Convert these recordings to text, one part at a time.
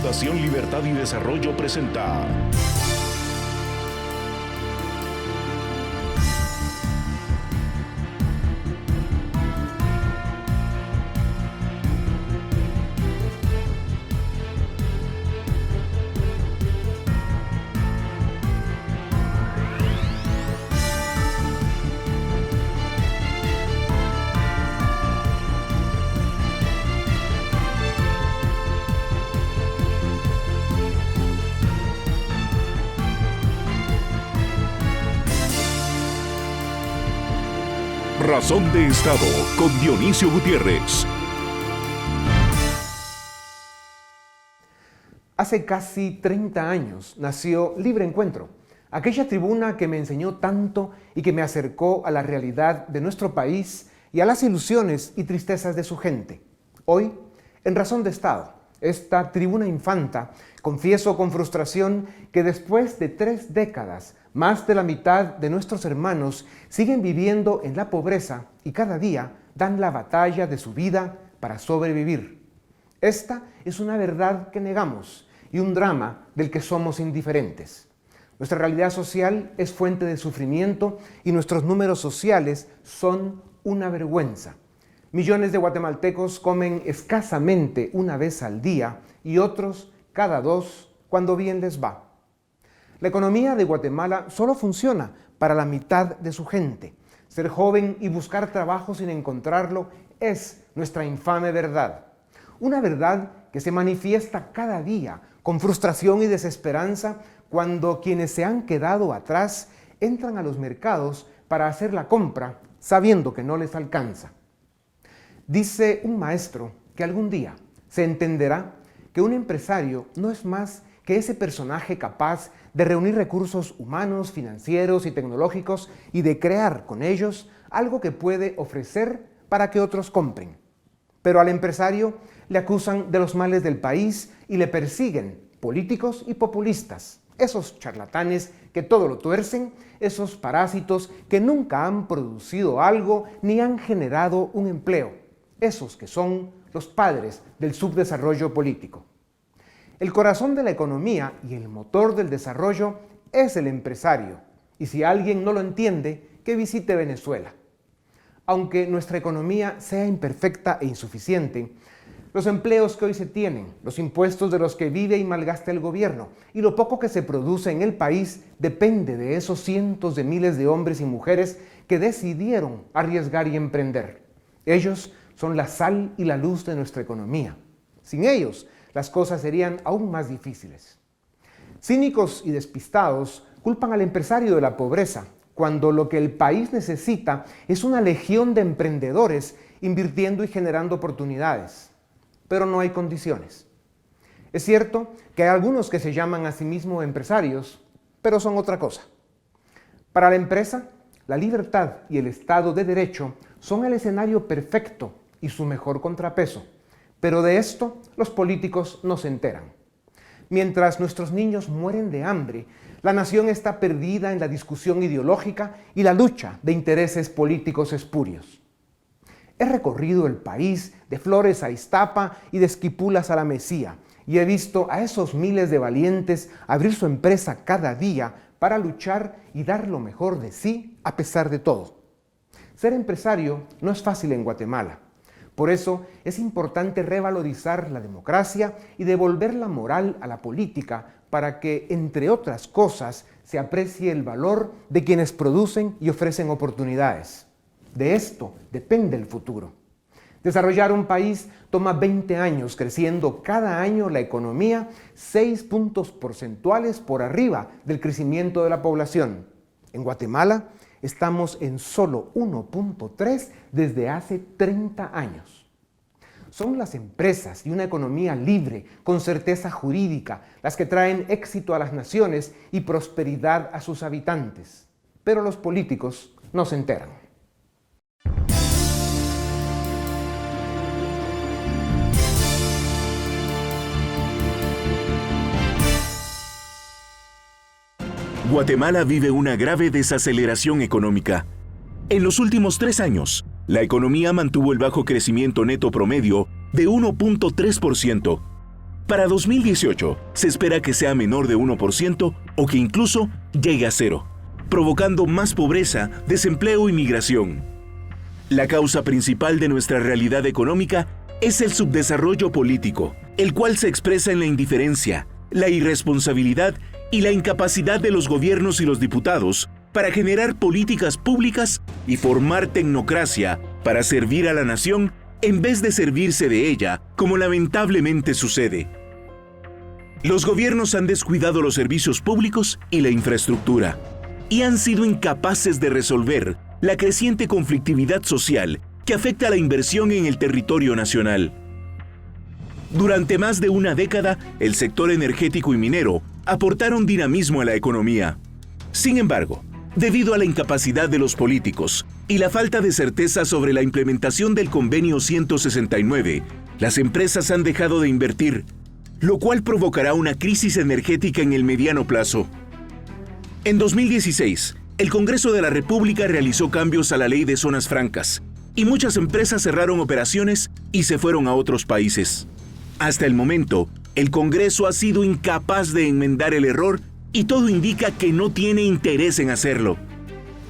Fundación Libertad y Desarrollo presenta Razón de Estado con Dionisio Gutiérrez. Hace casi 30 años nació Libre Encuentro, aquella tribuna que me enseñó tanto y que me acercó a la realidad de nuestro país y a las ilusiones y tristezas de su gente. Hoy, en Razón de Estado, esta tribuna infanta, confieso con frustración que después de 3 décadas, más de la mitad de nuestros hermanos siguen viviendo en la pobreza y cada día dan la batalla de su vida para sobrevivir. Esta es una verdad que negamos y un drama del que somos indiferentes. Nuestra realidad social es fuente de sufrimiento y nuestros números sociales son una vergüenza. Millones de guatemaltecos comen escasamente una vez al día y otros cada 2 cuando bien les va. La economía de Guatemala solo funciona para la mitad de su gente. Ser joven y buscar trabajo sin encontrarlo es nuestra infame verdad. Una verdad que se manifiesta cada día con frustración y desesperanza cuando quienes se han quedado atrás entran a los mercados para hacer la compra sabiendo que no les alcanza. Dice un maestro que algún día se entenderá que un empresario no es más que ese personaje capaz de reunir recursos humanos, financieros y tecnológicos y de crear con ellos algo que puede ofrecer para que otros compren. Pero al empresario le acusan de los males del país y le persiguen políticos y populistas, esos charlatanes que todo lo tuercen, esos parásitos que nunca han producido algo ni han generado un empleo, esos que son los padres del subdesarrollo político. El corazón de la economía y el motor del desarrollo es el empresario, y si alguien no lo entiende, que visite Venezuela. Aunque nuestra economía sea imperfecta e insuficiente, los empleos que hoy se tienen, los impuestos de los que vive y malgasta el gobierno y lo poco que se produce en el país depende de esos cientos de miles de hombres y mujeres que decidieron arriesgar y emprender. Ellos son la sal y la luz de nuestra economía. Sin ellos, las cosas serían aún más difíciles. Cínicos y despistados culpan al empresario de la pobreza, cuando lo que el país necesita es una legión de emprendedores invirtiendo y generando oportunidades. Pero no hay condiciones. Es cierto que hay algunos que se llaman a sí mismos empresarios, pero son otra cosa. Para la empresa, la libertad y el Estado de Derecho son el escenario perfecto y su mejor contrapeso. Pero de esto los políticos no se enteran. Mientras nuestros niños mueren de hambre, la nación está perdida en la discusión ideológica y la lucha de intereses políticos espurios. He recorrido el país de Flores a Iztapa y de Esquipulas a la Mesía y he visto a esos miles de valientes abrir su empresa cada día para luchar y dar lo mejor de sí a pesar de todo. Ser empresario no es fácil en Guatemala. Por eso es importante revalorizar la democracia y devolver la moral a la política para que, entre otras cosas, se aprecie el valor de quienes producen y ofrecen oportunidades. De esto depende el futuro. Desarrollar un país toma 20 años, creciendo cada año la economía 6 puntos porcentuales por arriba del crecimiento de la población. En Guatemala estamos en solo 1.3 desde hace 30 años. Son las empresas y una economía libre, con certeza jurídica, las que traen éxito a las naciones y prosperidad a sus habitantes. Pero los políticos no se enteran. Guatemala vive una grave desaceleración económica. En los últimos 3 años, la economía mantuvo el bajo crecimiento neto promedio de 1.3%. Para 2018, se espera que sea menor de 1% o que incluso llegue a cero, provocando más pobreza, desempleo y migración. La causa principal de nuestra realidad económica es el subdesarrollo político, el cual se expresa en la indiferencia, la irresponsabilidad y la incapacidad de los gobiernos y los diputados para generar políticas públicas y formar tecnocracia para servir a la nación en vez de servirse de ella, como lamentablemente sucede. Los gobiernos han descuidado los servicios públicos y la infraestructura, y han sido incapaces de resolver la creciente conflictividad social que afecta a la inversión en el territorio nacional. Durante más de una década, el sector energético y minero aportaron dinamismo a la economía. Sin embargo, debido a la incapacidad de los políticos y la falta de certeza sobre la implementación del Convenio 169, las empresas han dejado de invertir, lo cual provocará una crisis energética en el mediano plazo. En 2016, el Congreso de la República realizó cambios a la Ley de Zonas Francas, y muchas empresas cerraron operaciones y se fueron a otros países. Hasta el momento, el Congreso ha sido incapaz de enmendar el error y todo indica que no tiene interés en hacerlo.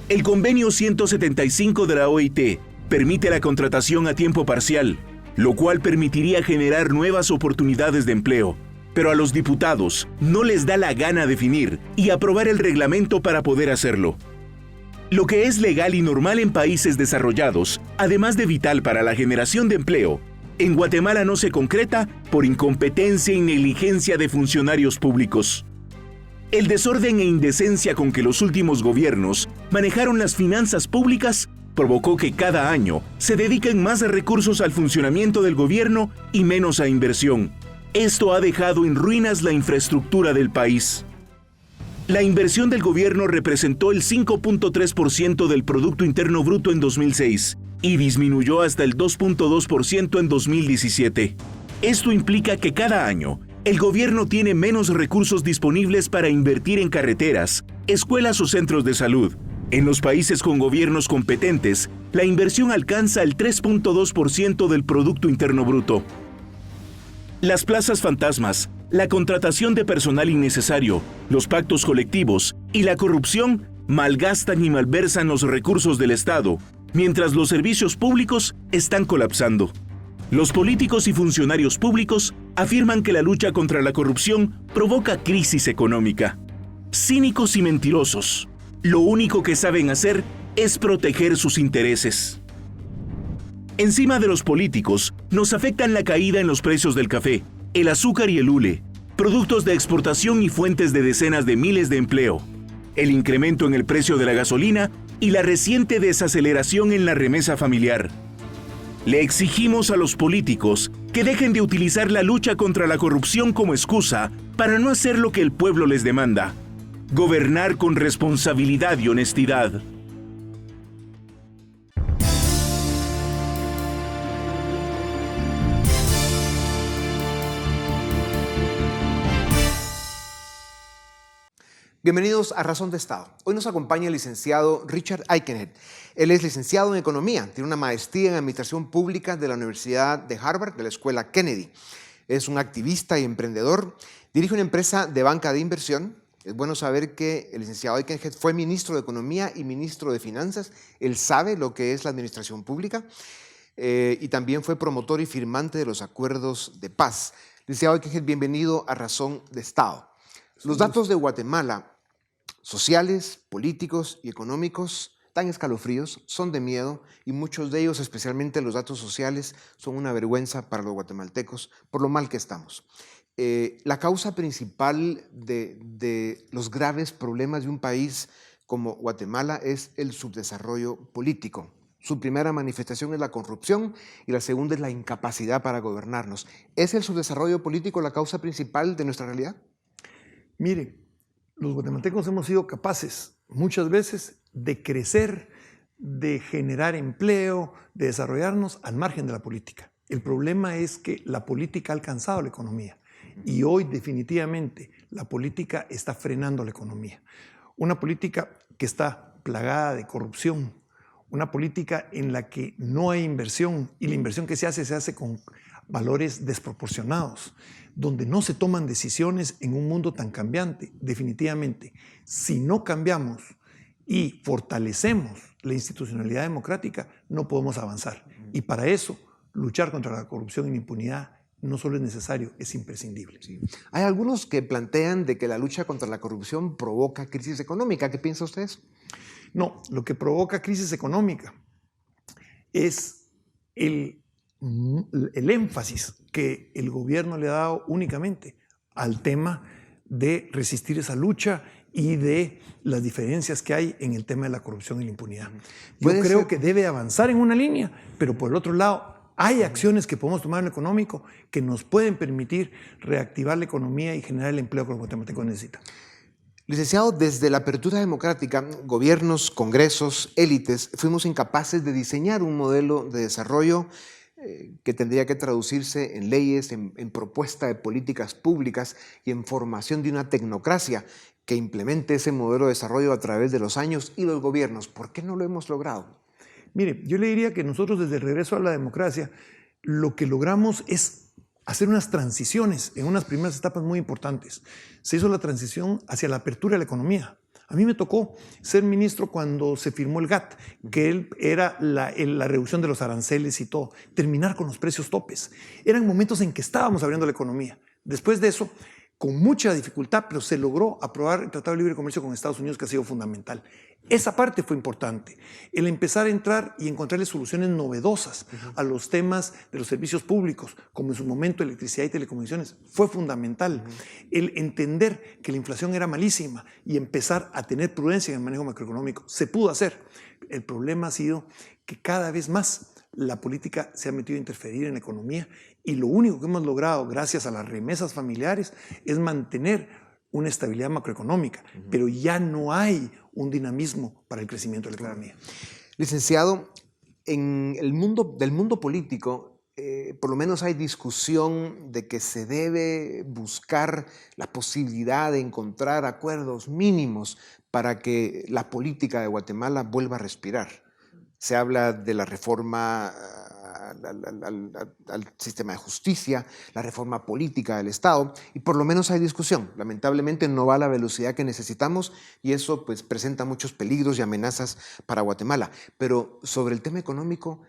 El Convenio 175 de la OIT permite la contratación a tiempo parcial, lo cual permitiría generar nuevas oportunidades de empleo, pero a los diputados no les da la gana definir y aprobar el reglamento para poder hacerlo. Lo que es legal y normal en países desarrollados, además de vital para la generación de empleo, en Guatemala no se concreta por incompetencia y negligencia de funcionarios públicos. El desorden e indecencia con que los últimos gobiernos manejaron las finanzas públicas provocó que cada año se dediquen más recursos al funcionamiento del gobierno y menos a inversión. Esto ha dejado en ruinas la infraestructura del país. La inversión del gobierno representó el 5.3% del Producto Interno Bruto en 2006 y disminuyó hasta el 2.2% en 2017. Esto implica que cada año el gobierno tiene menos recursos disponibles para invertir en carreteras, escuelas o centros de salud. En los países con gobiernos competentes, la inversión alcanza el 3.2% del Producto Interno Bruto. Las plazas fantasmas, la contratación de personal innecesario, los pactos colectivos y la corrupción malgastan y malversan los recursos del Estado, mientras los servicios públicos están colapsando. Los políticos y funcionarios públicos afirman que la lucha contra la corrupción provoca crisis económica. Cínicos y mentirosos. Lo único que saben hacer es proteger sus intereses. Encima de los políticos, nos afectan la caída en los precios del café, el azúcar y el hule, productos de exportación y fuentes de decenas de miles de empleo, el incremento en el precio de la gasolina y la reciente desaceleración en la remesa familiar. Le exigimos a los políticos que dejen de utilizar la lucha contra la corrupción como excusa para no hacer lo que el pueblo les demanda: gobernar con responsabilidad y honestidad. Bienvenidos a Razón de Estado. Hoy nos acompaña el licenciado Richard Aikenhead. Él es licenciado en Economía, tiene una maestría en Administración Pública de la Universidad de Harvard, de la Escuela Kennedy. Es un activista y emprendedor, dirige una empresa de banca de inversión. Es bueno saber que el licenciado Aikenhead fue ministro de Economía y ministro de Finanzas. Él sabe lo que es la administración pública y también fue promotor y firmante de los acuerdos de paz. Licenciado Aikenhead, bienvenido a Razón de Estado. Los datos de Guatemala, sociales, políticos y económicos, dan escalofríos, son de miedo y muchos de ellos, especialmente los datos sociales, son una vergüenza para los guatemaltecos por lo mal que estamos. La causa principal de los graves problemas de un país como Guatemala es el subdesarrollo político. Su primera manifestación es la corrupción y la segunda es la incapacidad para gobernarnos. ¿Es el subdesarrollo político la causa principal de nuestra realidad? Mire, los guatemaltecos hemos sido capaces muchas veces de crecer, de generar empleo, de desarrollarnos al margen de la política. El problema es que la política ha alcanzado la economía y hoy definitivamente la política está frenando la economía. Una política que está plagada de corrupción, una política en la que no hay inversión y la inversión que se hace con valores desproporcionados, donde no se toman decisiones en un mundo tan cambiante. Definitivamente, si no cambiamos y fortalecemos la institucionalidad democrática, no podemos avanzar. Y para eso, luchar contra la corrupción y la impunidad no solo es necesario, es imprescindible. Sí. Hay algunos que plantean de que la lucha contra la corrupción provoca crisis económica. ¿Qué piensa usted? No, lo que provoca crisis económica es el énfasis que el gobierno le ha dado únicamente al tema de resistir esa lucha y de las diferencias que hay en el tema de la corrupción y la impunidad. Yo creo que debe avanzar en una línea, pero por el otro lado, hay acciones que podemos tomar en lo económico que nos pueden permitir reactivar la economía y generar el empleo que los guatemaltecos necesitan. Licenciado, desde la apertura democrática, gobiernos, congresos, élites, fuimos incapaces de diseñar un modelo de desarrollo que tendría que traducirse en leyes, en propuesta de políticas públicas y en formación de una tecnocracia que implemente ese modelo de desarrollo a través de los años y los gobiernos. ¿Por qué no lo hemos logrado? Mire, yo le diría que nosotros desde el regreso a la democracia lo que logramos es hacer unas transiciones en unas primeras etapas muy importantes. Se hizo la transición hacia la apertura de la economía. A mí me tocó ser ministro cuando se firmó el GATT, que era la reducción de los aranceles y todo, terminar con los precios topes. Eran momentos en que estábamos abriendo la economía. Después de eso, con mucha dificultad, pero se logró aprobar el Tratado de Libre Comercio con Estados Unidos, que ha sido fundamental. Esa parte fue importante. El empezar a entrar y encontrarle soluciones novedosas a los temas de los servicios públicos, como en su momento electricidad y telecomunicaciones, fue fundamental. El entender que la inflación era malísima y empezar a tener prudencia en el manejo macroeconómico, se pudo hacer. El problema ha sido que cada vez más la política se ha metido a interferir en la economía y lo único que hemos logrado gracias a las remesas familiares es mantener una estabilidad macroeconómica, pero ya no hay un dinamismo para el crecimiento de la economía. Licenciado, en el mundo político, por lo menos hay discusión de que se debe buscar la posibilidad de encontrar acuerdos mínimos para que la política de Guatemala vuelva a respirar. Se habla de la reforma al sistema de justicia, la reforma política del Estado, y por lo menos hay discusión. Lamentablemente no va a la velocidad que necesitamos y eso pues presenta muchos peligros y amenazas para Guatemala. Pero sobre el tema económico,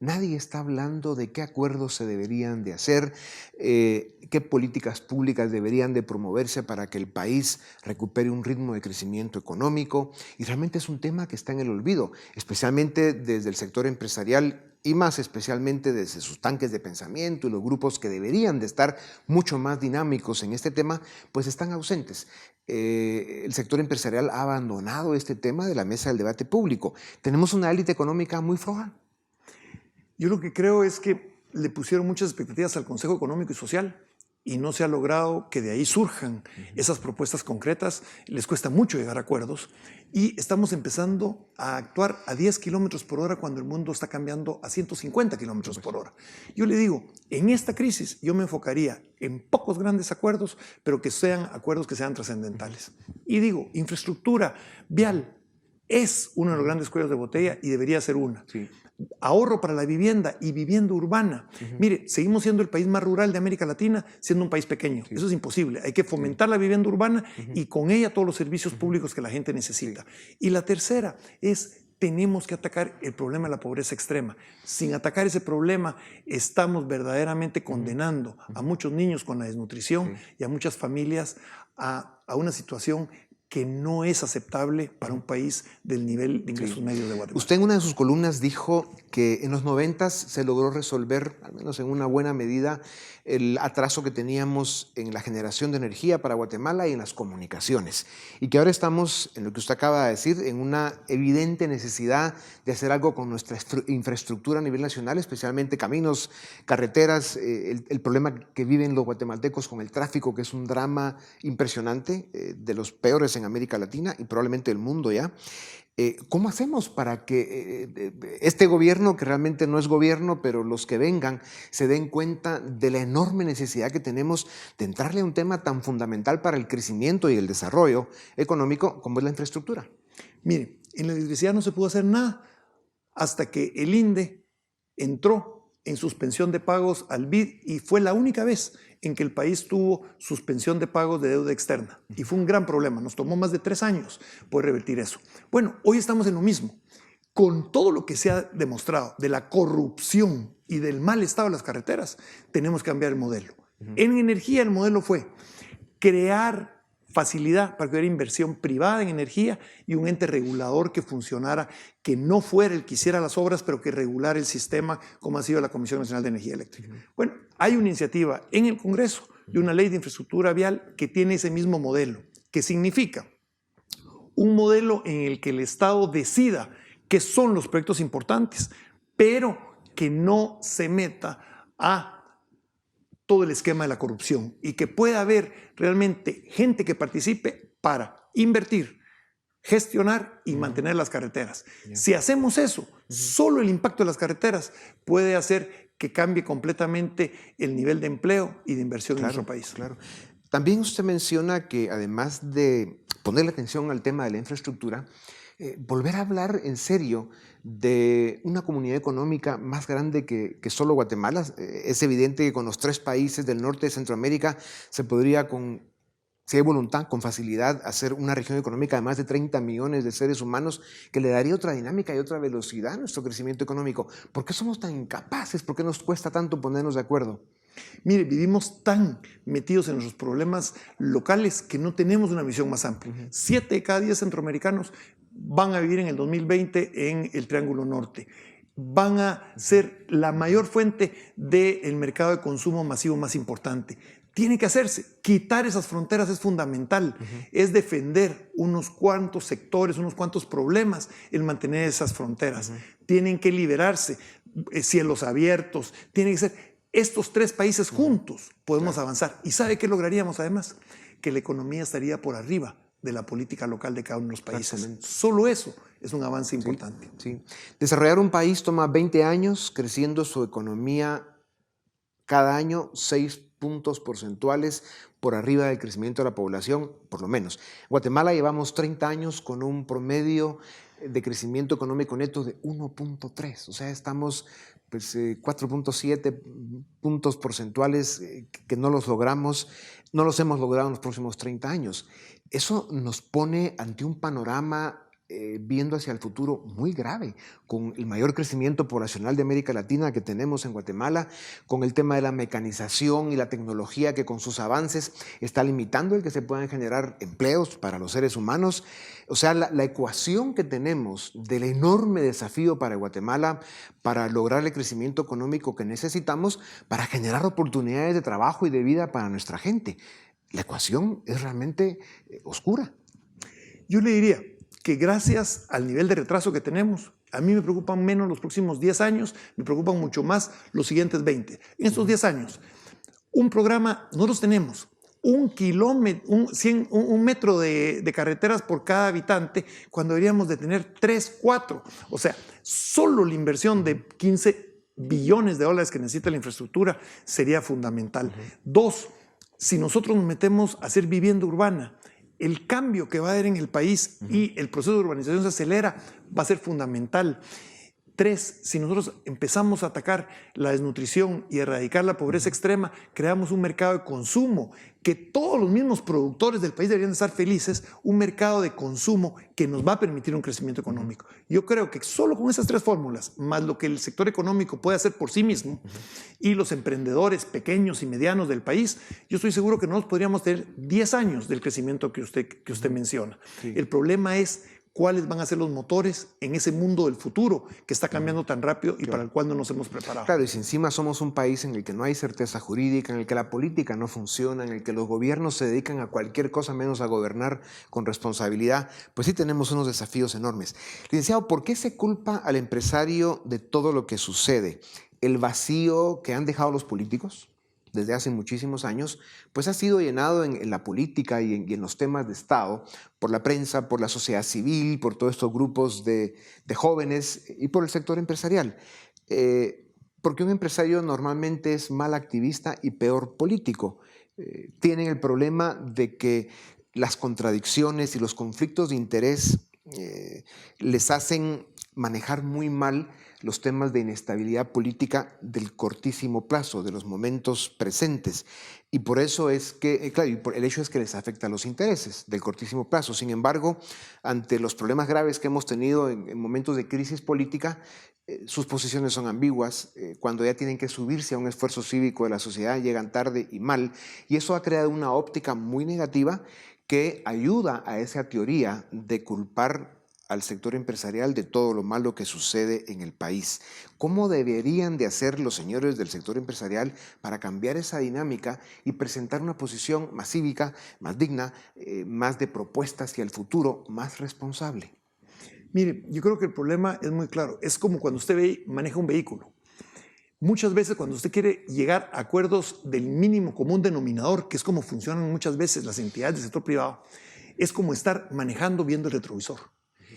nadie está hablando de qué acuerdos se deberían de hacer, qué políticas públicas deberían de promoverse para que el país recupere un ritmo de crecimiento económico. Y realmente es un tema que está en el olvido, especialmente desde el sector empresarial y más especialmente desde sus tanques de pensamiento y los grupos que deberían de estar mucho más dinámicos en este tema, pues están ausentes. El sector empresarial ha abandonado este tema de la mesa del debate público. Tenemos una élite económica muy floja. Yo lo que creo es que le pusieron muchas expectativas al Consejo Económico y Social y no se ha logrado que de ahí surjan esas propuestas concretas. Les cuesta mucho llegar a acuerdos y estamos empezando a actuar a 10 kilómetros por hora cuando el mundo está cambiando a 150 kilómetros por hora. Yo le digo, en esta crisis yo me enfocaría en pocos grandes acuerdos, pero que sean acuerdos que sean trascendentales. Y digo, infraestructura vial es uno de los grandes cuellos de botella y debería ser una. Sí. Ahorro para la vivienda y vivienda urbana. Mire, seguimos siendo el país más rural de América Latina, siendo un país pequeño. Eso es imposible. Hay que fomentar la vivienda urbana y con ella todos los servicios públicos que la gente necesita. Y la tercera es, tenemos que atacar el problema de la pobreza extrema. Sin atacar ese problema, estamos verdaderamente condenando a muchos niños con la desnutrición y a muchas familias a una situación que no es aceptable para un país del nivel de ingresos medios de Guatemala. Usted en una de sus columnas dijo que en los 90s se logró resolver, al menos en una buena medida, el atraso que teníamos en la generación de energía para Guatemala y en las comunicaciones. Y que ahora estamos, en lo que usted acaba de decir, en una evidente necesidad de hacer algo con nuestra infraestructura a nivel nacional, especialmente caminos, carreteras, el problema que viven los guatemaltecos con el tráfico, que es un drama impresionante, de los peores en América Latina y probablemente el mundo ya. ¿Cómo hacemos para que este gobierno, que realmente no es gobierno, pero los que vengan, se den cuenta de la enorme necesidad que tenemos de entrarle a un tema tan fundamental para el crecimiento y el desarrollo económico como es la infraestructura? Mire, en la electricidad no se pudo hacer nada hasta que el INDE entró en suspensión de pagos al BID y fue la única vez en que el país tuvo suspensión de pagos de deuda externa. Y fue un gran problema. Nos tomó más de 3 años poder revertir eso. Bueno, hoy estamos en lo mismo. Con todo lo que se ha demostrado de la corrupción y del mal estado de las carreteras, tenemos que cambiar el modelo. En energía el modelo fue crear facilidad para que hubiera inversión privada en energía y un ente regulador que funcionara, que no fuera el que hiciera las obras, pero que regulara el sistema, como ha sido la Comisión Nacional de Energía Eléctrica. Bueno, hay una iniciativa en el Congreso de una ley de infraestructura vial que tiene ese mismo modelo, que significa un modelo en el que el Estado decida qué son los proyectos importantes, pero que no se meta a todo el esquema de la corrupción y que pueda haber realmente gente que participe para invertir, gestionar y mantener las carreteras. Si hacemos eso, solo el impacto de las carreteras puede hacer que cambie completamente el nivel de empleo y de inversión en nuestro país. Claro. También usted menciona que además de ponerle atención al tema de la infraestructura, volver a hablar en serio de una comunidad económica más grande que solo Guatemala. Es evidente que con los 3 países del norte de Centroamérica se podría, si hay voluntad, con facilidad, hacer una región económica de más de 30 millones de seres humanos que le daría otra dinámica y otra velocidad a nuestro crecimiento económico. ¿Por qué somos tan incapaces? ¿Por qué nos cuesta tanto ponernos de acuerdo? Mire, vivimos tan metidos en nuestros problemas locales que no tenemos una visión más amplia. 7 de cada 10 centroamericanos van a vivir en el 2020 en el Triángulo Norte. Van a ser la mayor fuente del mercado de consumo masivo más importante. Tiene que hacerse. Quitar esas fronteras es fundamental. Es defender unos cuantos sectores, unos cuantos problemas, el mantener esas fronteras. Tienen que liberarse, cielos abiertos, tienen que ser. Estos 3 países juntos podemos avanzar. ¿Y sabe qué lograríamos además? Que la economía estaría por arriba de la política local de cada uno de los países. Solo eso es un avance importante. Sí. Desarrollar un país toma 20 años, creciendo su economía cada año 6 puntos porcentuales por arriba del crecimiento de la población, por lo menos. En Guatemala llevamos 30 años con un promedio de crecimiento económico neto de 1.3, o sea, estamos 4.7 puntos porcentuales que no los hemos logrado en los próximos 30 años. Eso nos pone ante un panorama viendo hacia el futuro muy grave, con el mayor crecimiento poblacional de América Latina que tenemos en Guatemala, con el tema de la mecanización y la tecnología que con sus avances está limitando el que se puedan generar empleos para los seres humanos. O sea, la ecuación que tenemos del enorme desafío para Guatemala para lograr el crecimiento económico que necesitamos para generar oportunidades de trabajo y de vida para nuestra gente. La ecuación es realmente oscura. Yo le diría que gracias al nivel de retraso que tenemos, a mí me preocupan menos los próximos 10 años, me preocupan mucho más los siguientes 20. En estos 10 años, un programa, nosotros tenemos un metro de carreteras por cada habitante, cuando deberíamos de tener 3, 4. O sea, solo la inversión de 15 billones de dólares que necesita la infraestructura sería fundamental. 2, si nosotros nos metemos a hacer vivienda urbana, el cambio que va a haber en el país y el proceso de urbanización se acelera, va a ser fundamental. 3, si nosotros empezamos a atacar la desnutrición y erradicar la pobreza extrema, creamos un mercado de consumo, que todos los mismos productores del país deberían estar felices, un mercado de consumo que nos va a permitir un crecimiento económico. Yo creo que solo con esas 3 fórmulas, más lo que el sector económico puede hacer por sí mismo, y los emprendedores pequeños y medianos del país, yo estoy seguro que nosotros podríamos tener 10 años del crecimiento que usted menciona. Sí. El problema es cuáles van a ser los motores en ese mundo del futuro que está cambiando tan rápido y para el cual no nos hemos preparado. Claro, y si encima somos un país en el que no hay certeza jurídica, en el que la política no funciona, en el que los gobiernos se dedican a cualquier cosa menos a gobernar con responsabilidad, pues sí tenemos unos desafíos enormes. Licenciado, ¿por qué se culpa al empresario de todo lo que sucede? ¿El vacío que han dejado los políticos desde hace muchísimos años, pues ha sido llenado en la política y en los temas de Estado, por la prensa, por la sociedad civil, por todos estos grupos de jóvenes y por el sector empresarial? Porque un empresario normalmente es mal activista y peor político. Tienen el problema de que las contradicciones y los conflictos de interés les hacen manejar muy mal los temas de inestabilidad política del cortísimo plazo, de los momentos presentes. Y por eso es que, claro, el hecho es que les afecta a los intereses del cortísimo plazo. Sin embargo, ante los problemas graves que hemos tenido en momentos de crisis política, sus posiciones son ambiguas. Cuando ya tienen que subirse a un esfuerzo cívico de la sociedad, llegan tarde y mal. Y eso ha creado una óptica muy negativa que ayuda a esa teoría de culpar al sector empresarial de todo lo malo que sucede en el país. ¿Cómo deberían de hacer los señores del sector empresarial para cambiar esa dinámica y presentar una posición más cívica, más digna, más de propuesta hacia el futuro, más responsable? Mire, yo creo que el problema es muy claro. Es como cuando usted maneja un vehículo. Muchas veces cuando usted quiere llegar a acuerdos del mínimo común denominador, que es como funcionan muchas veces las entidades del sector privado, es como estar manejando viendo el retrovisor.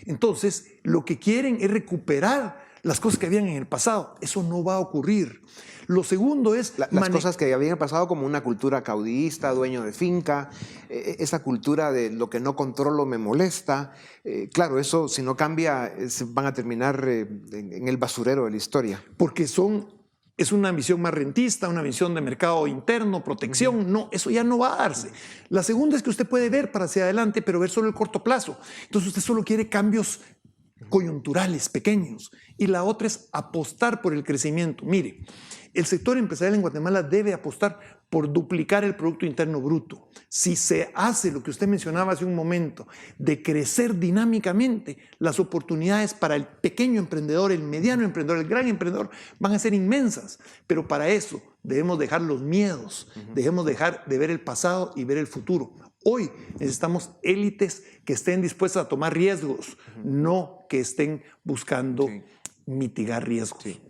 Entonces, lo que quieren es recuperar las cosas que habían en el pasado. Eso no va a ocurrir. Lo segundo es... Las cosas que habían pasado, como una cultura caudillista, dueño de finca, esa cultura de lo que no controlo me molesta. Claro, eso si no cambia, van a terminar en el basurero de la historia. Porque es una visión más rentista, una visión de mercado interno, protección. No, eso ya no va a darse. La segunda es que usted puede ver para hacia adelante, pero ver solo el corto plazo. Entonces usted solo quiere cambios coyunturales, pequeños. Y la otra es apostar por el crecimiento. Mire, el sector empresarial en Guatemala debe apostar por duplicar el Producto Interno Bruto. Si se hace lo que usted mencionaba hace un momento, de crecer dinámicamente, las oportunidades para el pequeño emprendedor, el mediano emprendedor, el gran emprendedor van a ser inmensas. Pero para eso debemos dejar los miedos, debemos dejar de ver el pasado y ver el futuro. Hoy necesitamos élites que estén dispuestas a tomar riesgos, no que estén buscando mitigar riesgos. Sí.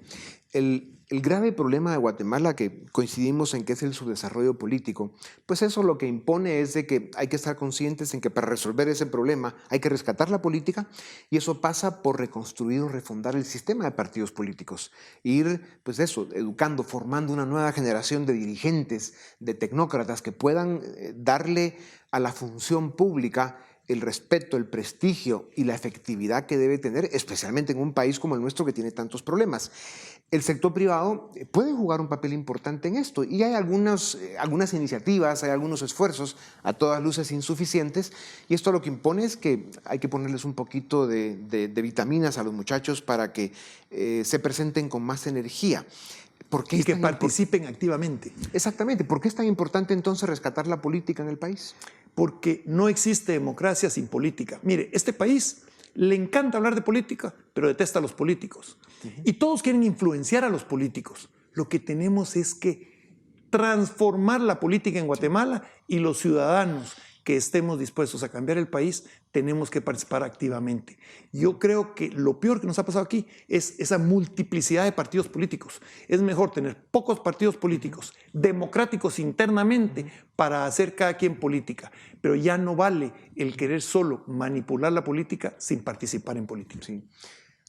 El grave problema de Guatemala, que coincidimos en que es el subdesarrollo político, pues eso lo que impone es de que hay que estar conscientes en que para resolver ese problema hay que rescatar la política, y eso pasa por reconstruir o refundar el sistema de partidos políticos. Ir, pues eso, educando, formando una nueva generación de dirigentes, de tecnócratas que puedan darle a la función pública el respeto, el prestigio y la efectividad que debe tener, especialmente en un país como el nuestro que tiene tantos problemas. El sector privado puede jugar un papel importante en esto, y hay algunas iniciativas, hay algunos esfuerzos, a todas luces insuficientes, y esto lo que impone es que hay que ponerles un poquito de vitaminas a los muchachos para que se presenten con más energía. Y que participen activamente. Exactamente. ¿Por qué es tan importante entonces rescatar la política en el país? Porque no existe democracia sin política. Mire, este país le encanta hablar de política, pero detesta a los políticos. Y todos quieren influenciar a los políticos. Lo que tenemos es que transformar la política en Guatemala, y los ciudadanos que estemos dispuestos a cambiar el país, tenemos que participar activamente. Yo creo que lo peor que nos ha pasado aquí es esa multiplicidad de partidos políticos. Es mejor tener pocos partidos políticos, democráticos internamente, para hacer cada quien política. Pero ya no vale el querer solo manipular la política sin participar en política. Sí.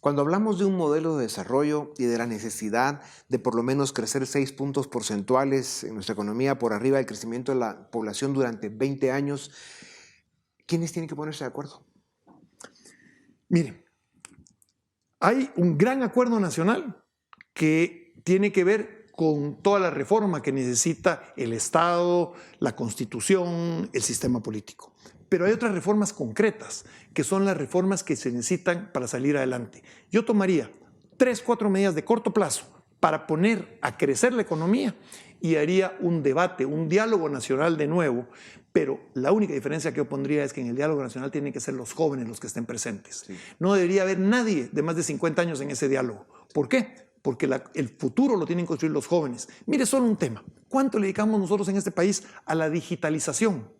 Cuando hablamos de un modelo de desarrollo y de la necesidad de por lo menos crecer 6 puntos porcentuales en nuestra economía por arriba del crecimiento de la población durante 20 años, ¿quiénes tienen que ponerse de acuerdo? Mire, hay un gran acuerdo nacional que tiene que ver con toda la reforma que necesita el Estado, la Constitución, el sistema político. Pero hay otras reformas concretas, que son las reformas que se necesitan para salir adelante. Yo tomaría 3, 4 medidas de corto plazo para poner a crecer la economía, y haría un debate, un diálogo nacional de nuevo, pero la única diferencia que yo pondría es que en el diálogo nacional tienen que ser los jóvenes los que estén presentes. Sí. No debería haber nadie de más de 50 años en ese diálogo. ¿Por qué? Porque el futuro lo tienen que construir los jóvenes. Mire, solo un tema. ¿Cuánto le dedicamos nosotros en este país a la digitalización?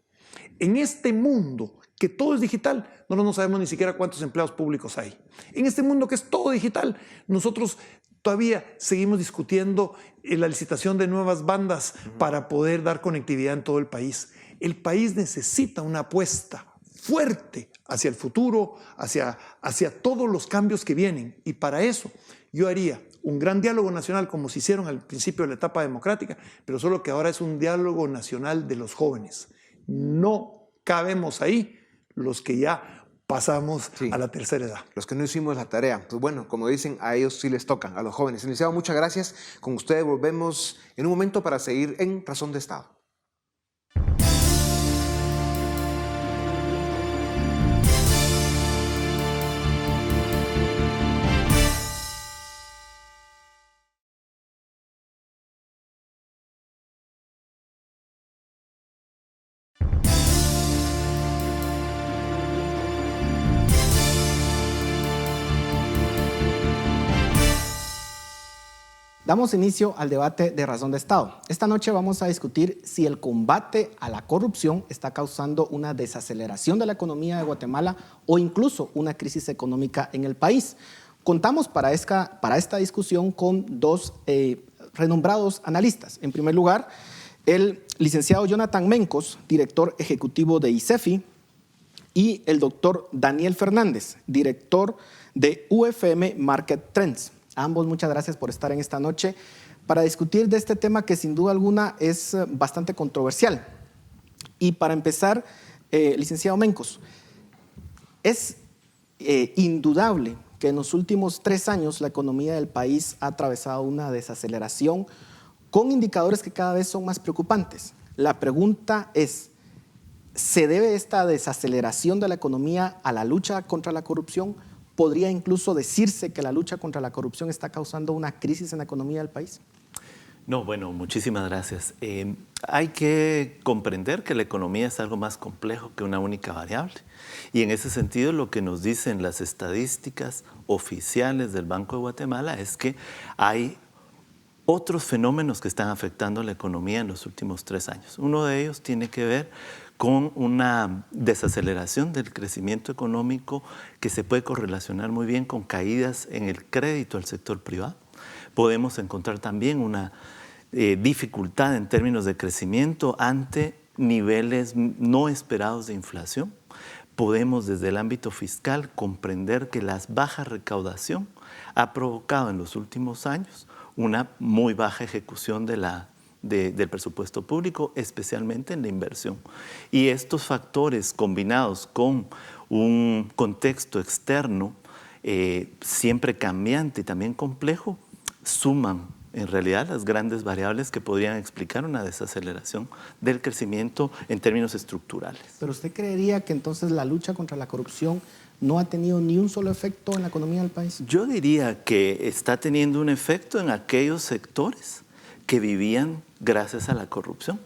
En este mundo que todo es digital, no sabemos ni siquiera cuántos empleados públicos hay. En este mundo que es todo digital, nosotros todavía seguimos discutiendo la licitación de nuevas bandas para poder dar conectividad en todo el país. El país necesita una apuesta fuerte hacia el futuro, hacia todos los cambios que vienen. Y para eso yo haría un gran diálogo nacional, como se hicieron al principio de la etapa democrática, pero solo que ahora es un diálogo nacional de los jóvenes. No cabemos ahí los que ya pasamos Sí. a la tercera edad. Los que no hicimos la tarea, pues bueno, como dicen, a ellos sí les toca, a los jóvenes. Licenciado, muchas gracias. Con ustedes volvemos en un momento para seguir en Razón de Estado. Damos inicio al debate de Razón de Estado. Esta noche vamos a discutir si el combate a la corrupción está causando una desaceleración de la economía de Guatemala o incluso una crisis económica en el país. Contamos para esta discusión con dos renombrados analistas. En primer lugar, el licenciado Jonathan Mencos, director ejecutivo de ICEFI, y el doctor Daniel Fernández, director de UFM Market Trends. A ambos muchas gracias por estar en esta noche para discutir de este tema que sin duda alguna es bastante controversial. Y para empezar, licenciado Mencos, es indudable que en los últimos 3 años la economía del país ha atravesado una desaceleración con indicadores que cada vez son más preocupantes. La pregunta es, ¿se debe esta desaceleración de la economía a la lucha contra la corrupción? ¿Podría incluso decirse que la lucha contra la corrupción está causando una crisis en la economía del país? No, bueno, muchísimas gracias. Hay que comprender que la economía es algo más complejo que una única variable. Y en ese sentido, lo que nos dicen las estadísticas oficiales del Banco de Guatemala es que hay otros fenómenos que están afectando la economía en los últimos 3 años. Uno de ellos tiene que ver con una desaceleración del crecimiento económico que se puede correlacionar muy bien con caídas en el crédito al sector privado. Podemos encontrar también una dificultad en términos de crecimiento ante niveles no esperados de inflación. Podemos desde el ámbito fiscal comprender que la baja recaudación ha provocado en los últimos años una muy baja ejecución del presupuesto público, especialmente en la inversión. Y estos factores combinados con un contexto externo siempre cambiante y también complejo, suman en realidad las grandes variables que podrían explicar una desaceleración del crecimiento en términos estructurales. ¿Pero usted creería que entonces la lucha contra la corrupción no ha tenido ni un solo efecto en la economía del país? Yo diría que está teniendo un efecto en aquellos sectores que vivían gracias a la corrupción.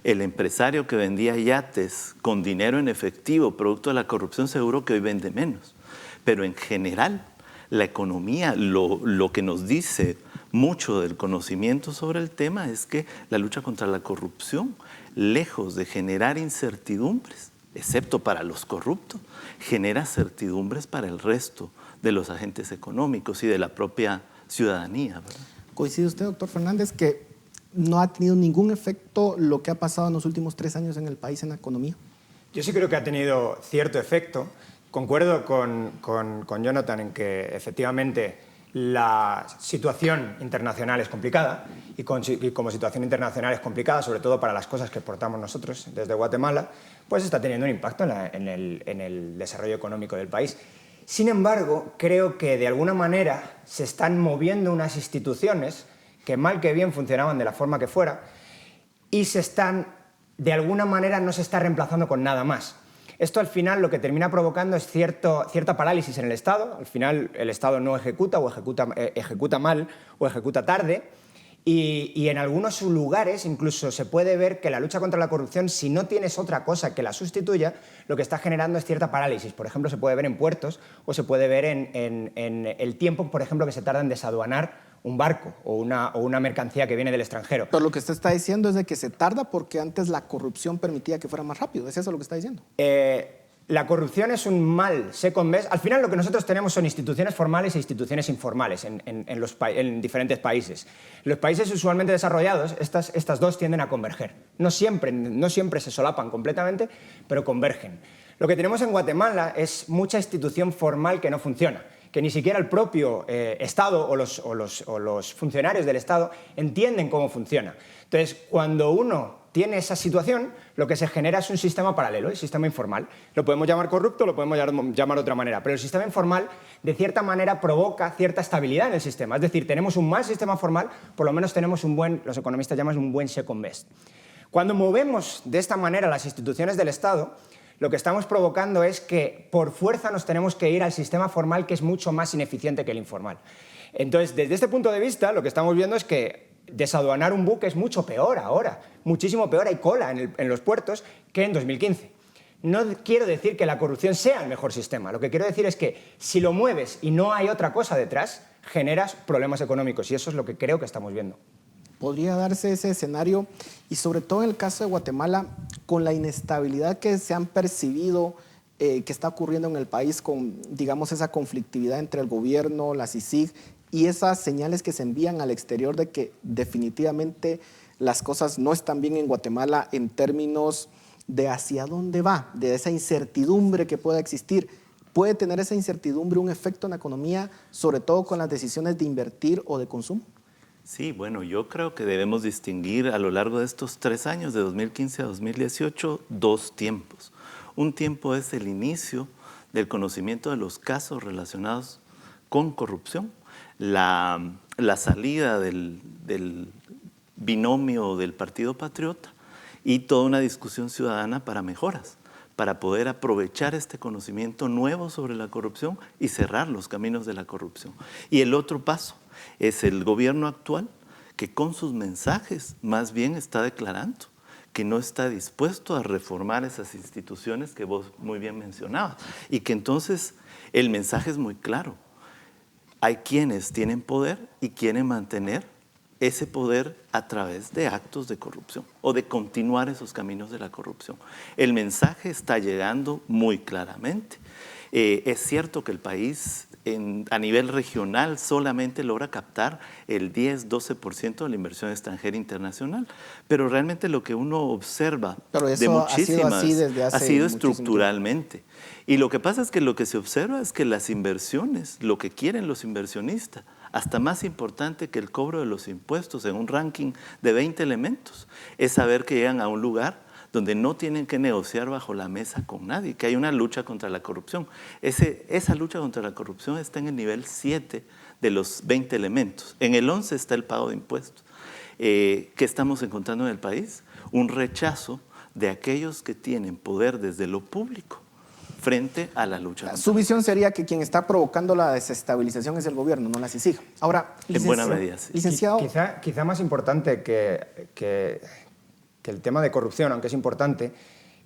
El empresario que vendía yates con dinero en efectivo, producto de la corrupción, seguro que hoy vende menos. Pero en general, la economía, lo que nos dice mucho del conocimiento sobre el tema es que la lucha contra la corrupción, lejos de generar incertidumbres, excepto para los corruptos, genera certidumbres para el resto de los agentes económicos y de la propia ciudadanía, ¿verdad? ¿Coincide usted, doctor Fernández, que no ha tenido ningún efecto lo que ha pasado en los últimos 3 años en el país en la economía? Yo sí creo que ha tenido cierto efecto. Concuerdo con Jonathan en que efectivamente la situación internacional es complicada y como situación internacional es complicada, sobre todo para las cosas que exportamos nosotros desde Guatemala, pues está teniendo un impacto en el desarrollo económico del país. Sin embargo, creo que de alguna manera se están moviendo unas instituciones que mal que bien funcionaban de la forma que fuera y de alguna manera no se está reemplazando con nada más. Esto al final lo que termina provocando es cierta parálisis en el Estado. Al final el Estado no ejecuta o ejecuta mal o ejecuta tarde. Y en algunos lugares incluso se puede ver que la lucha contra la corrupción, si no tienes otra cosa que la sustituya, lo que está generando es cierta parálisis. Por ejemplo, se puede ver en puertos o se puede ver en el tiempo, por ejemplo, que se tarda en desaduanar un barco o una mercancía que viene del extranjero. Pero lo que usted está diciendo es de que se tarda porque antes la corrupción permitía que fuera más rápido. ¿Es eso lo que está diciendo? La corrupción es un mal second best. Al final lo que nosotros tenemos son instituciones formales e instituciones informales en diferentes países. Los países usualmente desarrollados, estas dos tienden a converger. No siempre se solapan completamente, pero convergen. Lo que tenemos en Guatemala es mucha institución formal que no funciona. que ni siquiera el propio Estado o los funcionarios del Estado entienden cómo funciona. Entonces, cuando uno tiene esa situación, lo que se genera es un sistema paralelo, el sistema informal. Lo podemos llamar corrupto, lo podemos llamar de otra manera, pero el sistema informal, de cierta manera, provoca cierta estabilidad en el sistema. Es decir, tenemos un mal sistema formal, por lo menos tenemos un buen, los economistas llaman un buen second best. Cuando movemos de esta manera las instituciones del Estado, lo que estamos provocando es que por fuerza nos tenemos que ir al sistema formal, que es mucho más ineficiente que el informal. Entonces, desde este punto de vista, lo que estamos viendo es que desaduanar un buque es mucho peor ahora, muchísimo peor, hay cola en los puertos que en 2015. No quiero decir que la corrupción sea el mejor sistema, lo que quiero decir es que si lo mueves y no hay otra cosa detrás, generas problemas económicos y eso es lo que creo que estamos viendo. Podría darse ese escenario y sobre todo en el caso de Guatemala, con la inestabilidad que se han percibido que está ocurriendo en el país con, digamos, esa conflictividad entre el gobierno, la CICIG y esas señales que se envían al exterior de que definitivamente las cosas no están bien en Guatemala en términos de hacia dónde va, de esa incertidumbre que pueda existir. ¿Puede tener esa incertidumbre un efecto en la economía, sobre todo con las decisiones de invertir o de consumo? Sí, bueno, yo creo que debemos distinguir a lo largo de estos 3 años, de 2015 a 2018, 2 tiempos. Un tiempo es el inicio del conocimiento de los casos relacionados con corrupción, la salida del binomio del Partido Patriota y toda una discusión ciudadana para mejoras, para poder aprovechar este conocimiento nuevo sobre la corrupción y cerrar los caminos de la corrupción. Y el otro paso es el gobierno actual, que con sus mensajes más bien está declarando que no está dispuesto a reformar esas instituciones que vos muy bien mencionabas. Y que entonces el mensaje es muy claro. Hay quienes tienen poder y quieren mantener ese poder a través de actos de corrupción o de continuar esos caminos de la corrupción. El mensaje está llegando muy claramente. Es cierto que el país a nivel regional solamente logra captar el 10-12% de la inversión extranjera internacional, pero realmente lo que uno observa de muchísimas ha sido estructuralmente. Y lo que pasa es que lo que se observa es que las inversiones, lo que quieren los inversionistas, hasta más importante que el cobro de los impuestos en un ranking de 20 elementos, es saber que llegan a un lugar donde no tienen que negociar bajo la mesa con nadie, que hay una lucha contra la corrupción. Esa lucha contra la corrupción está en el nivel 7 de los 20 elementos. En el 11 está el pago de impuestos. ¿Qué estamos encontrando en el país? Un rechazo de aquellos que tienen poder desde lo público frente a la lucha. Su visión sería que quien está provocando la desestabilización es el gobierno, no la CICIG. Ahora, en buena medida, sí. Licenciado, quizá más importante que el tema de corrupción, aunque es importante,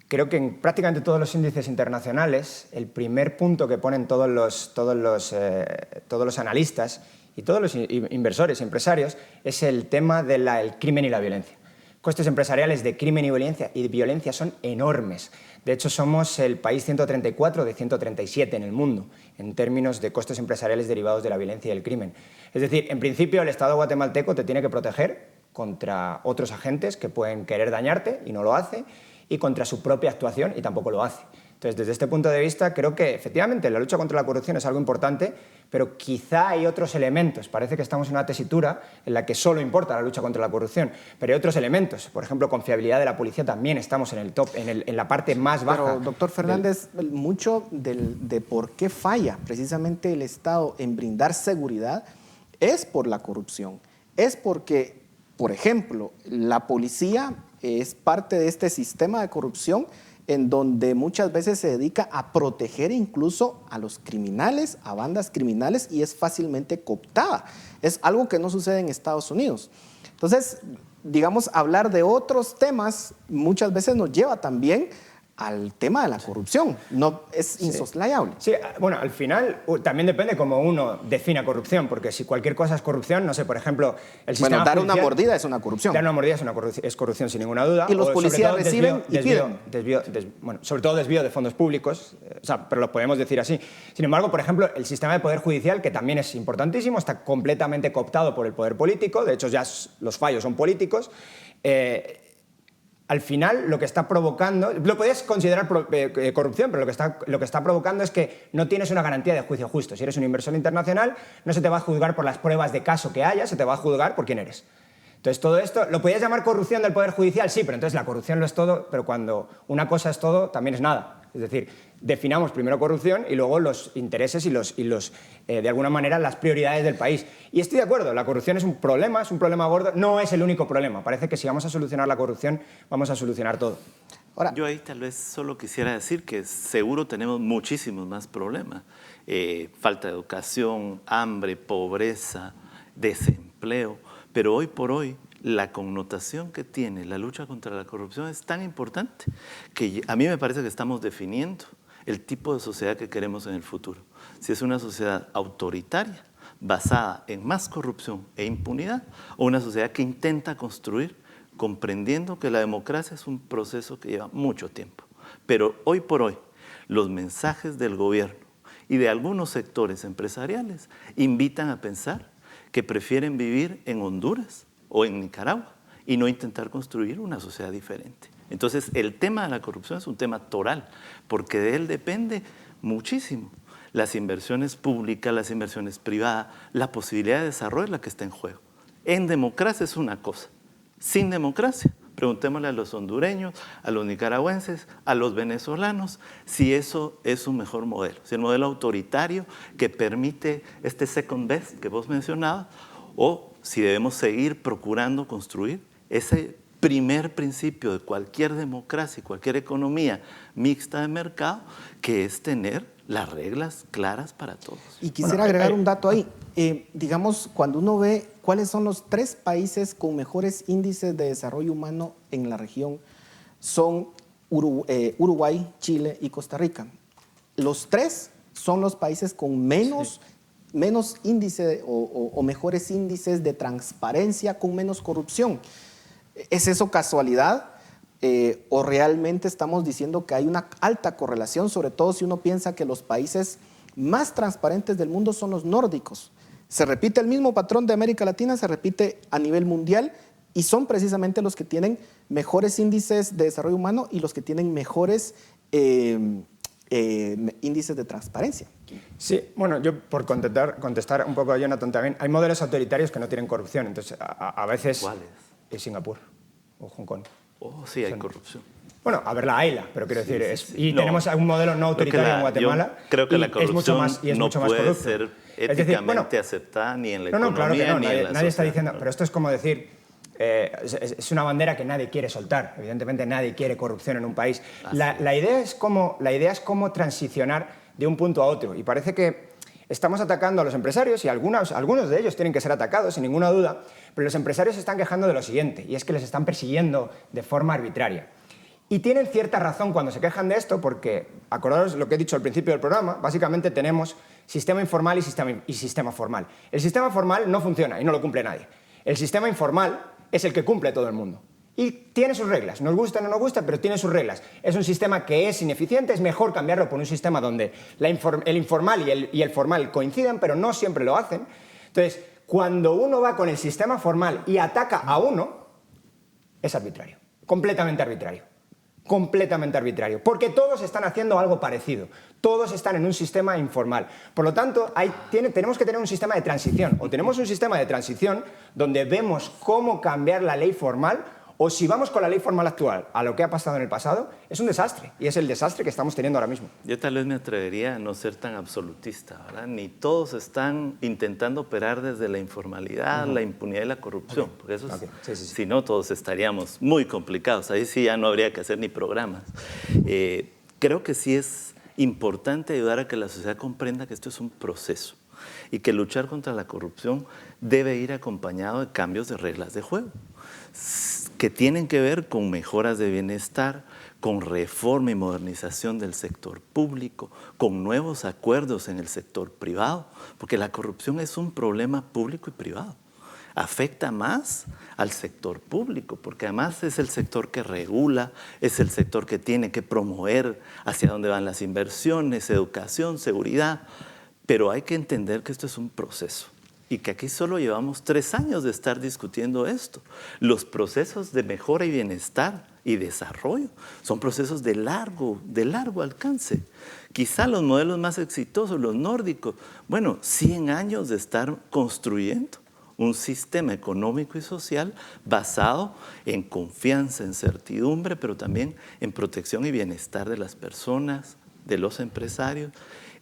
creo que en prácticamente todos los índices internacionales, el primer punto que ponen todos los analistas y todos los inversores y empresarios es el tema del crimen y la violencia. Costes empresariales de crimen y violencia son enormes. De hecho, somos el país 134 de 137 en el mundo, en términos de costes empresariales derivados de la violencia y el crimen. Es decir, en principio, el Estado guatemalteco te tiene que proteger contra otros agentes que pueden querer dañarte y no lo hace, y contra su propia actuación y tampoco lo hace. Entonces, desde este punto de vista, creo que efectivamente la lucha contra la corrupción es algo importante, pero quizá hay otros elementos. Parece que estamos en una tesitura en la que solo importa la lucha contra la corrupción, pero hay otros elementos. Por ejemplo, confiabilidad de la policía también estamos en el top, en la parte más baja. Pero, doctor Fernández, mucho de por qué falla precisamente el Estado en brindar seguridad es por la corrupción. Es porque, por ejemplo, la policía es parte de este sistema de corrupción en donde muchas veces se dedica a proteger incluso a los criminales, a bandas criminales, y es fácilmente cooptada. Es algo que no sucede en Estados Unidos. Entonces, digamos, hablar de otros temas muchas veces nos lleva también al tema de la corrupción. No es insoslayable. Sí, bueno, al final también depende cómo uno defina corrupción, porque si cualquier cosa es corrupción, no sé, por ejemplo, el sistema dar judicial, una mordida es una corrupción. Dar una mordida es corrupción sin ninguna duda. Y los policías reciben y piden. Bueno, sobre todo desvío de fondos públicos, pero lo podemos decir así. Sin embargo, por ejemplo, el sistema de poder judicial, que también es importantísimo, está completamente cooptado por el poder político, de hecho ya los fallos son políticos. al final lo que está provocando, lo puedes considerar corrupción, pero lo que está provocando es que no tienes una garantía de juicio justo. Si eres un inversor internacional, no se te va a juzgar por las pruebas de caso que haya, se te va a juzgar por quién eres. Entonces, todo esto, ¿lo podías llamar corrupción del Poder Judicial? Sí, pero entonces la corrupción lo es todo, pero cuando una cosa es todo, también es nada. Es decir, definamos primero corrupción y luego los intereses y de alguna manera, las prioridades del país. Y estoy de acuerdo, la corrupción es un problema gordo, no es el único problema. Parece que si vamos a solucionar la corrupción, vamos a solucionar todo. Ahora, yo ahí tal vez solo quisiera decir que seguro tenemos muchísimos más problemas. Falta de educación, hambre, pobreza, desempleo. Pero hoy por hoy, la connotación que tiene la lucha contra la corrupción es tan importante que a mí me parece que estamos definiendo el tipo de sociedad que queremos en el futuro. Si es una sociedad autoritaria, basada en más corrupción e impunidad, o una sociedad que intenta construir comprendiendo que la democracia es un proceso que lleva mucho tiempo. Pero hoy por hoy, los mensajes del gobierno y de algunos sectores empresariales invitan a pensar que prefieren vivir en Honduras o en Nicaragua y no intentar construir una sociedad diferente. Entonces, el tema de la corrupción es un tema toral, porque de él depende muchísimo las inversiones públicas, las inversiones privadas, la posibilidad de desarrollo es la que está en juego. En democracia es una cosa, sin democracia, preguntémosle a los hondureños, a los nicaragüenses, a los venezolanos, si eso es un mejor modelo, si el modelo autoritario que permite este second best que vos mencionabas, o si debemos seguir procurando construir ese primer principio de cualquier democracia y cualquier economía mixta de mercado, que es tener las reglas claras para todos. Y quisiera agregar un dato ahí. Digamos, cuando uno ve cuáles son los 3 países con mejores índices de desarrollo humano en la región, son Uruguay, Chile y Costa Rica. Los 3 son los países con menos índice o mejores índices de transparencia, con menos corrupción. ¿Es eso casualidad? ¿O realmente estamos diciendo que hay una alta correlación, sobre todo si uno piensa que los países más transparentes del mundo son los nórdicos? Se repite el mismo patrón de América Latina, se repite a nivel mundial y son precisamente los que tienen mejores índices de desarrollo humano y los que tienen mejores índices de transparencia. Sí, bueno, yo por contestar un poco a Jonathan también, hay modelos autoritarios que no tienen corrupción, entonces a veces... ¿Cuáles? Singapur o Hong Kong. Oh, sí, hay corrupción. Bueno, a ver la AILA, pero quiero decir, tenemos un modelo no Creo autoritario en Guatemala. Yo creo que la corrupción no puede ser éticamente aceptada ni en la economía claro que no, ni en la sociedad. nadie está diciendo, pero esto es como decir, es una bandera que nadie quiere soltar. Evidentemente nadie quiere corrupción en un país. La idea es cómo transicionar de un punto a otro, y parece que estamos atacando a los empresarios y algunos de ellos tienen que ser atacados, sin ninguna duda, pero los empresarios se están quejando de lo siguiente, y es que les están persiguiendo de forma arbitraria. Y tienen cierta razón cuando se quejan de esto, porque, acordaros lo que he dicho al principio del programa, básicamente tenemos sistema informal y sistema formal. El sistema formal no funciona y no lo cumple nadie. El sistema informal es el que cumple todo el mundo. Y tiene sus reglas, nos gusta o no nos gusta, pero tiene sus reglas. Es un sistema que es ineficiente, es mejor cambiarlo por un sistema donde el informal y el formal coinciden, pero no siempre lo hacen. Entonces, cuando uno va con el sistema formal y ataca a uno, es arbitrario, completamente arbitrario. Completamente arbitrario, porque todos están haciendo algo parecido, todos están en un sistema informal. Por lo tanto, tenemos que tener un sistema de transición, o tenemos un sistema de transición donde vemos cómo cambiar la ley formal, o si vamos con la ley formal actual a lo que ha pasado en el pasado, es un desastre, y es el desastre que estamos teniendo ahora mismo. Yo tal vez me atrevería a no ser tan absolutista, ¿verdad? Ni todos están intentando operar desde la informalidad, la impunidad y la corrupción, porque eso si no, todos estaríamos muy complicados, ahí sí ya no habría que hacer ni programas. Creo que sí es importante ayudar a que la sociedad comprenda que esto es un proceso y que luchar contra la corrupción debe ir acompañado de cambios de reglas de juego, que tienen que ver con mejoras de bienestar, con reforma y modernización del sector público, con nuevos acuerdos en el sector privado, porque la corrupción es un problema público y privado. Afecta más al sector público, porque además es el sector que regula, es el sector que tiene que promover hacia dónde van las inversiones, educación, seguridad, pero hay que entender que esto es un proceso y que aquí solo llevamos 3 años de estar discutiendo esto. Los procesos de mejora y bienestar y desarrollo son procesos de largo alcance. Quizá los modelos más exitosos, los nórdicos, 100 años de estar construyendo un sistema económico y social basado en confianza, en certidumbre, pero también en protección y bienestar de las personas, de los empresarios.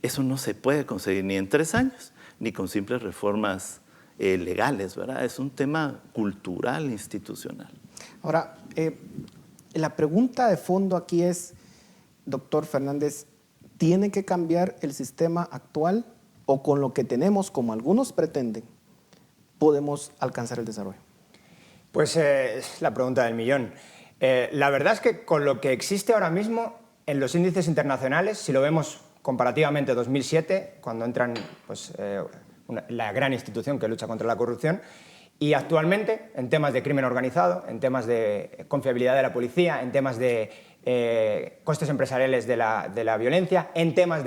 Eso no se puede conseguir ni en 3 años, ni con simples reformas legales, ¿verdad? Es un tema cultural, institucional. Ahora, la pregunta de fondo aquí es, doctor Fernández, ¿tiene que cambiar el sistema actual o con lo que tenemos, como algunos pretenden, podemos alcanzar el desarrollo? Pues es la pregunta del millón. La verdad es que con lo que existe ahora mismo en los índices internacionales, si lo vemos comparativamente a 2007, cuando entran la gran institución que lucha contra la corrupción, y actualmente en temas de crimen organizado, en temas de confiabilidad de la policía, en temas de costes empresariales de la violencia, en temas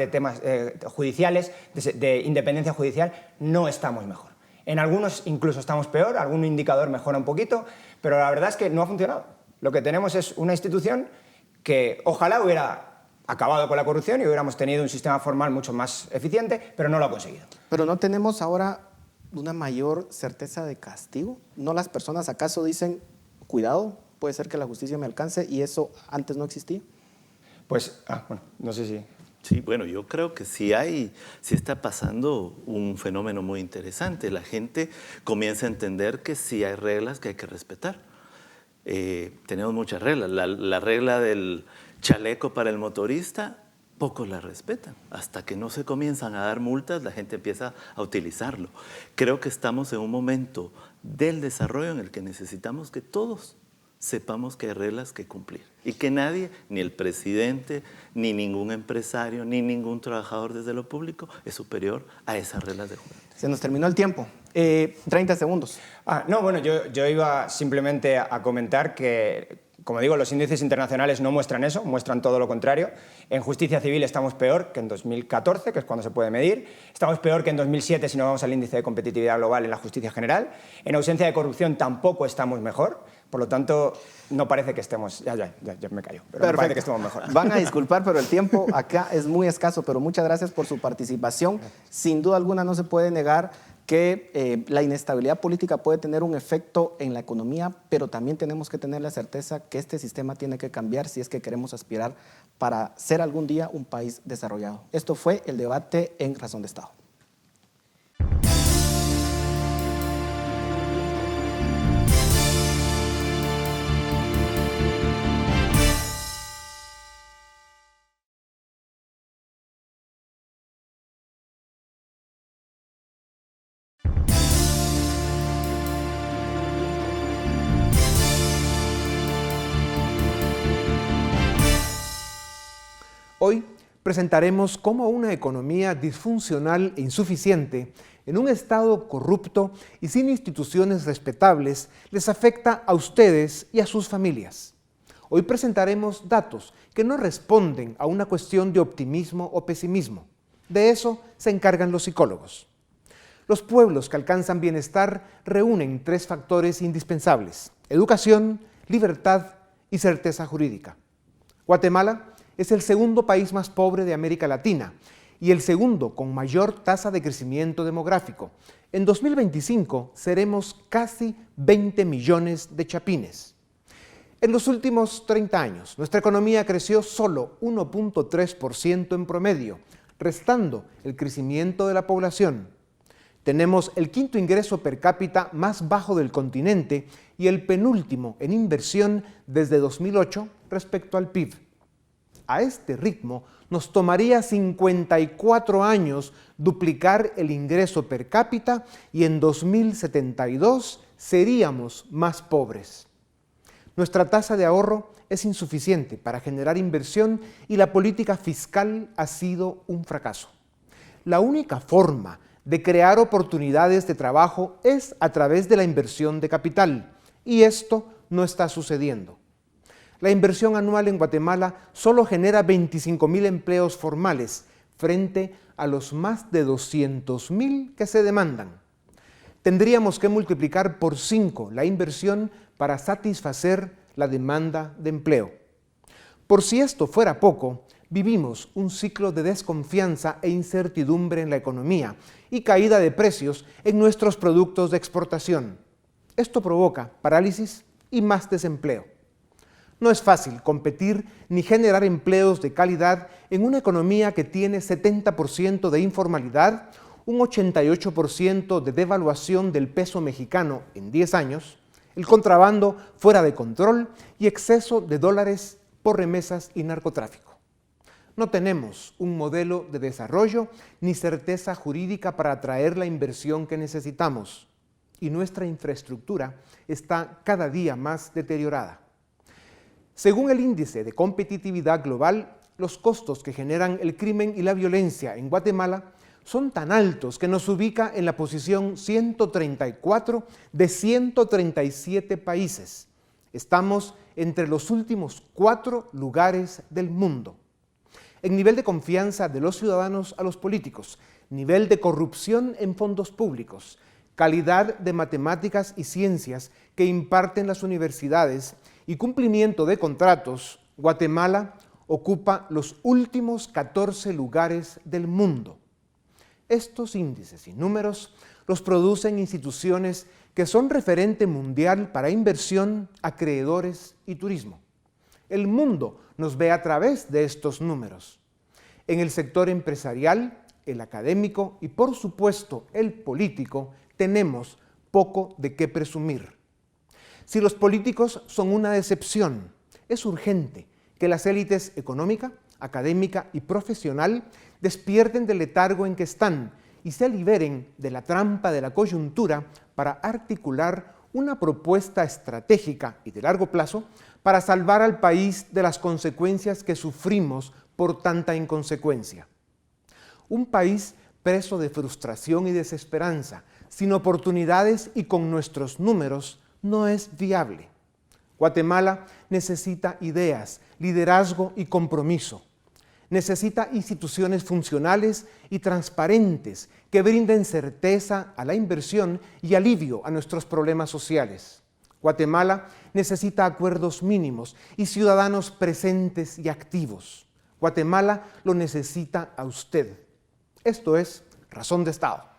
judiciales, de independencia judicial, no estamos mejor. En algunos incluso estamos peor, algún indicador mejora un poquito, pero la verdad es que no ha funcionado. Lo que tenemos es una institución que ojalá hubiera acabado con la corrupción y hubiéramos tenido un sistema formal mucho más eficiente, pero no lo ha conseguido. Pero no tenemos ahora una mayor certeza de castigo. ¿No las personas acaso dicen, cuidado, puede ser que la justicia me alcance y eso antes no existía? Pues, no sé si... Sí, yo creo que sí está pasando un fenómeno muy interesante. La gente comienza a entender que sí hay reglas que hay que respetar. Tenemos muchas reglas. La regla del chaleco para el motorista, pocos la respetan. Hasta que no se comienzan a dar multas, la gente empieza a utilizarlo. Creo que estamos en un momento del desarrollo en el que necesitamos que todos sepamos que hay reglas que cumplir y que nadie, ni el presidente, ni ningún empresario, ni ningún trabajador desde lo público es superior a esas reglas de juego. Se nos terminó el tiempo. 30 segundos. Yo iba simplemente a comentar que, como digo, los índices internacionales no muestran eso, muestran todo lo contrario. En justicia civil estamos peor que en 2014, que es cuando se puede medir. Estamos peor que en 2007 si no vamos al índice de competitividad global en la justicia general. En ausencia de corrupción tampoco estamos mejor. Por lo tanto, no parece que estemos... Ya me callo, pero no parece que estemos mejor. Van a disculpar, pero el tiempo acá es muy escaso, pero muchas gracias por su participación. Sin duda alguna no se puede negar que la inestabilidad política puede tener un efecto en la economía, pero también tenemos que tener la certeza que este sistema tiene que cambiar si es que queremos aspirar para ser algún día un país desarrollado. Esto fue el debate en Razón de Estado. Hoy presentaremos cómo una economía disfuncional e insuficiente en un Estado corrupto y sin instituciones respetables les afecta a ustedes y a sus familias. Hoy presentaremos datos que no responden a una cuestión de optimismo o pesimismo. De eso se encargan los psicólogos. Los pueblos que alcanzan bienestar reúnen 3 factores indispensables: educación, libertad y certeza jurídica. Guatemala es el segundo país más pobre de América Latina y el segundo con mayor tasa de crecimiento demográfico. En 2025 seremos casi 20 millones de chapines. En los últimos 30 años, nuestra economía creció solo 1.3% en promedio, restando el crecimiento de la población. Tenemos el 5º ingreso per cápita más bajo del continente y el penúltimo en inversión desde 2008 respecto al PIB. A este ritmo nos tomaría 54 años duplicar el ingreso per cápita y en 2072 seríamos más pobres. Nuestra tasa de ahorro es insuficiente para generar inversión y la política fiscal ha sido un fracaso. La única forma de crear oportunidades de trabajo es a través de la inversión de capital y esto no está sucediendo. La inversión anual en Guatemala solo genera 25,000 empleos formales frente a los más de 200,000 que se demandan. tendríamos que multiplicar por 5 la inversión para satisfacer la demanda de empleo. Por si esto fuera poco, vivimos un ciclo de desconfianza e incertidumbre en la economía y caída de precios en nuestros productos de exportación. Esto provoca parálisis y más desempleo. No es fácil competir ni generar empleos de calidad en una economía que tiene 70% de informalidad, un 88% de devaluación del peso mexicano en 10 años, el contrabando fuera de control y exceso de dólares por remesas y narcotráfico. No tenemos un modelo de desarrollo ni certeza jurídica para atraer la inversión que necesitamos, y nuestra infraestructura está cada día más deteriorada. Según el Índice de Competitividad Global, los costos que generan el crimen y la violencia en Guatemala son tan altos que nos ubica en la posición 134 de 137 países. Estamos entre los últimos 4 lugares del mundo. En nivel de confianza de los ciudadanos a los políticos, nivel de corrupción en fondos públicos, calidad de matemáticas y ciencias que imparten las universidades y cumplimiento de contratos, Guatemala ocupa los últimos 14 lugares del mundo. Estos índices y números los producen instituciones que son referente mundial para inversión, acreedores y turismo. El mundo nos ve a través de estos números. En el sector empresarial, el académico y, por supuesto, el político, tenemos poco de qué presumir. Si los políticos son una decepción, es urgente que las élites económica, académica y profesional despierten del letargo en que están y se liberen de la trampa de la coyuntura para articular una propuesta estratégica y de largo plazo para salvar al país de las consecuencias que sufrimos por tanta inconsecuencia. Un país preso de frustración y desesperanza, sin oportunidades y con nuestros números, no es viable. Guatemala necesita ideas, liderazgo y compromiso. Necesita instituciones funcionales y transparentes que brinden certeza a la inversión y alivio a nuestros problemas sociales. Guatemala necesita acuerdos mínimos y ciudadanos presentes y activos. Guatemala lo necesita a usted. Esto es Razón de Estado.